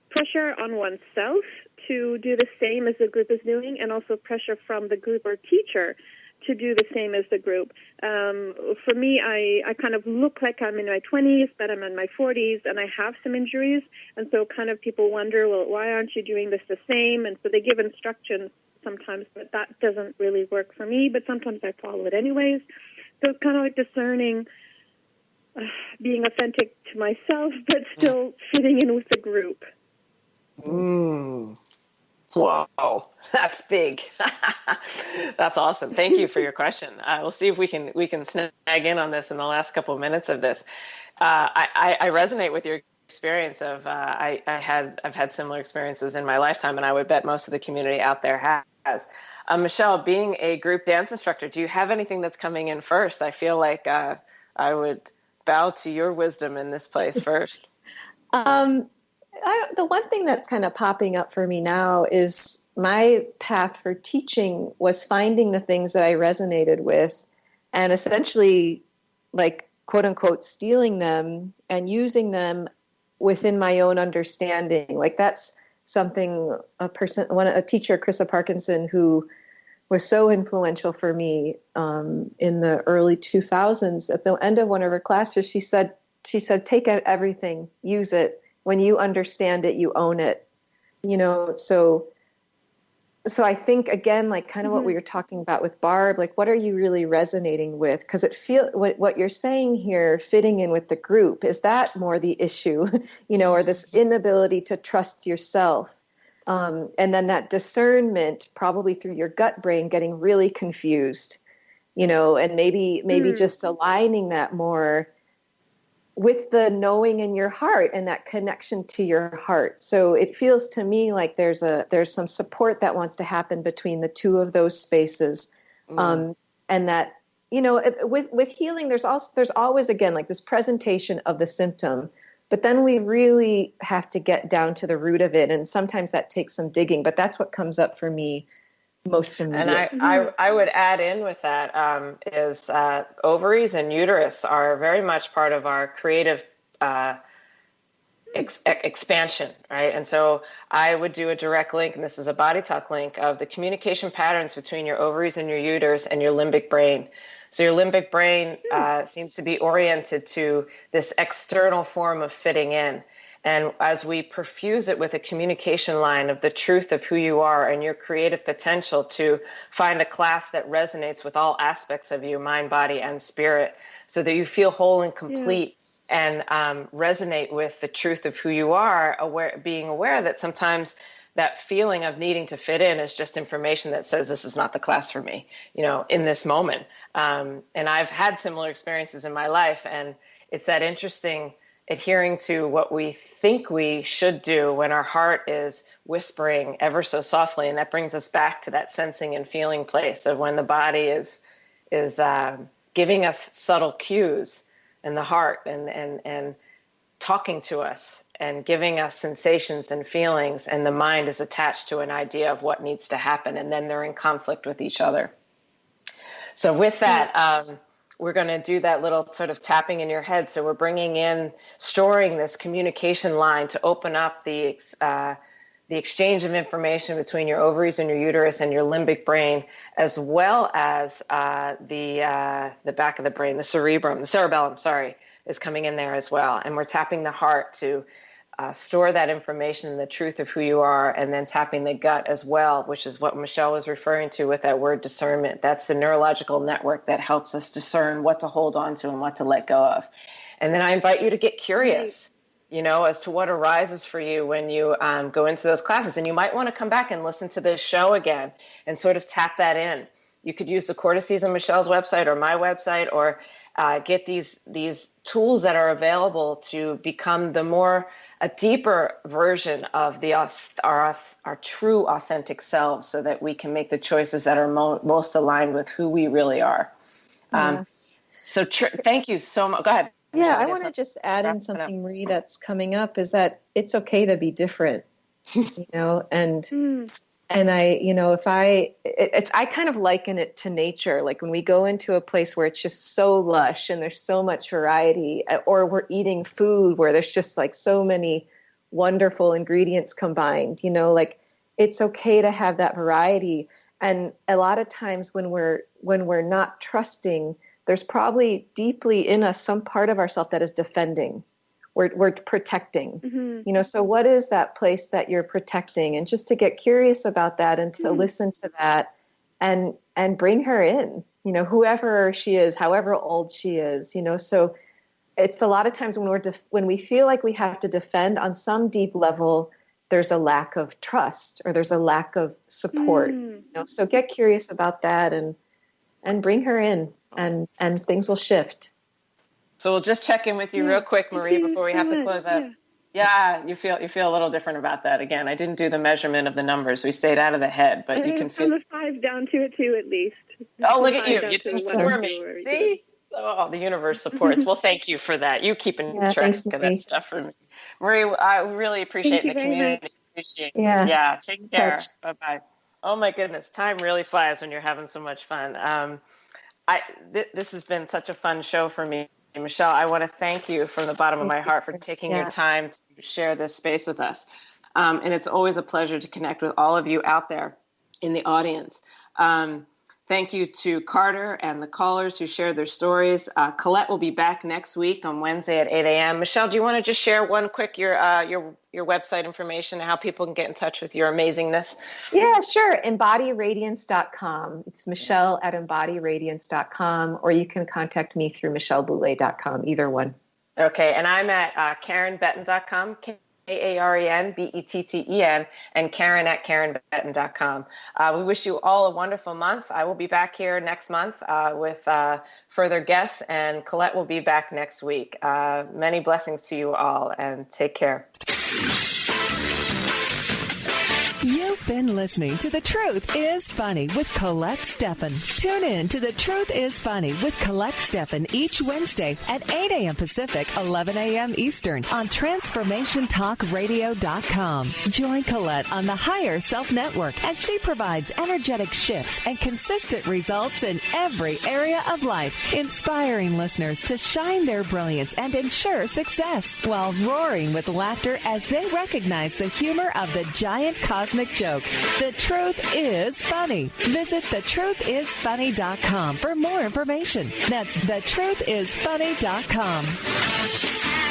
pressure on oneself to do the same as the group is doing, and also pressure from the group or teacher to do the same as the group. For me, I kind of look like I'm in my 20s, but I'm in my 40s, and I have some injuries. And so kind of people wonder, well, why aren't you doing this the same? And so they give instructions sometimes, but that doesn't really work for me. But sometimes I follow it anyways. So it's kind of like discerning, being authentic to myself, but still fitting in with the group. Wow, that's big. That's awesome. Thank you for your question. We'll see if we can snag in on this in the last couple of minutes of this. I resonate with your experience of I've had similar experiences in my lifetime, and I would bet most of the community out there has. Michelle, being a group dance instructor, do you have anything that's coming in first? I feel like I would bow to your wisdom in this place first. The one thing that's kind of popping up for me now is my path for teaching was finding the things that I resonated with and essentially, like, quote unquote, stealing them and using them within my own understanding. Like, that's something a teacher, Krista Parkinson, who was so influential for me in the early 2000s. At the end of one of her classes, she said, take everything, use it. When you understand it, you own it, so I think, again, like kind of what we were talking about with Barb, like, what are you really resonating with? Because what you're saying here, fitting in with the group, is that more the issue, or this inability to trust yourself? And then that discernment, probably through your gut brain, getting really confused, and maybe just aligning that more with the knowing in your heart and that connection to your heart. So it feels to me like there's some support that wants to happen between the two of those spaces. And that, with healing, there's always, again, like this presentation of the symptom, but then we really have to get down to the root of it. And sometimes that takes some digging, but that's what comes up for me most immediately. And I would add in with that is ovaries and uterus are very much part of our creative expansion, right? And so I would do a direct link, and this is a body talk link, of the communication patterns between your ovaries and your uterus and your limbic brain. So your limbic brain seems to be oriented to this external form of fitting in. And as we perfuse it with a communication line of the truth of who you are and your creative potential to find a class that resonates with all aspects of you, mind, body, and spirit, so that you feel whole and complete and resonate with the truth of who you are, being aware that sometimes that feeling of needing to fit in is just information that says this is not the class for me, in this moment. And I've had similar experiences in my life, and it's that interesting adhering to what we think we should do when our heart is whispering ever so softly. And that brings us back to that sensing and feeling place of when the body is giving us subtle cues, and the heart and talking to us. and giving us sensations and feelings, and the mind is attached to an idea of what needs to happen, and then they're in conflict with each other. So with that, we're going to do that little sort of tapping in your head. So we're storing this communication line to open up the exchange of information between your ovaries and your uterus and your limbic brain, as well as the back of the brain, the cerebellum, is coming in there as well. And we're tapping the heart to store that information, the truth of who you are, and then tapping the gut as well, which is what Michelle was referring to with that word discernment. That's the neurological network that helps us discern what to hold on to and what to let go of. And then I invite you to get curious, as to what arises for you when you go into those classes. And you might want to come back and listen to this show again and sort of tap that in. You could use the cortices on Michelle's website or my website, or get these tools that are available to become a deeper version of our true authentic selves, so that we can make the choices that are most aligned with who we really are. So thank you so much. Go ahead. Yeah, I want to just add in something, Marie, that's coming up, is that it's okay to be different, and I kind of liken it to nature. Like when we go into a place where it's just so lush and there's so much variety, or we're eating food where there's just like so many wonderful ingredients combined, like it's okay to have that variety. And a lot of times when we're not trusting, there's probably deeply in us some part of ourselves that is defending. We're protecting, so what is that place that you're protecting? And just to get curious about that and to listen to that and bring her in, whoever she is, however old she is, so it's a lot of times when we feel like we have to defend on some deep level, there's a lack of trust or there's a lack of support, so get curious about that and bring her in and things will shift. So we'll just check in with you real quick, Marie, before we have to close up. Yeah, you feel a little different about that. Again, I didn't do the measurement of the numbers. We stayed out of the head, but you can feel. From a 5 down to a 2 at least. Oh, look at you! You did for me. See? Oh, the universe supports. Well, thank you for that. You keeping track of that stuff for me, Marie. I really appreciate the community. Appreciate. Yeah. Take care. Bye bye. Oh my goodness, time really flies when you're having so much fun. This has been such a fun show for me. Michelle, I want to thank you from the bottom of my heart for taking your time to share this space with us. And it's always a pleasure to connect with all of you out there in the audience. Thank you to Carter and the callers who shared their stories. Colette will be back next week on Wednesday at 8 a.m. Michelle, do you want to just share one quick your website information, how people can get in touch with your amazingness? Yeah, sure. EmbodyRadiance.com. It's Michelle at EmbodyRadiance.com, or you can contact me through MichelleBouleacute.com, either one. Okay, and I'm at KarenBetten.com, KarenBetten, and Karen at KarenBetten.com. We wish you all a wonderful month. I will be back here next month with further guests, and Colette will be back next week. Many blessings to you all, and take care. You've been listening to The Truth is Funny with Colette Stefan. Tune in to The Truth is Funny with Colette Stefan each Wednesday at 8 a.m. Pacific, 11 a.m. Eastern on TransformationTalkRadio.com. Join Colette on the Higher Self Network as she provides energetic shifts and consistent results in every area of life, inspiring listeners to shine their brilliance and ensure success while roaring with laughter as they recognize the humor of the giant cosmic joke. The Truth is Funny. Visit thetruthисfunny.com for more information. That's thetruthисfunny.com.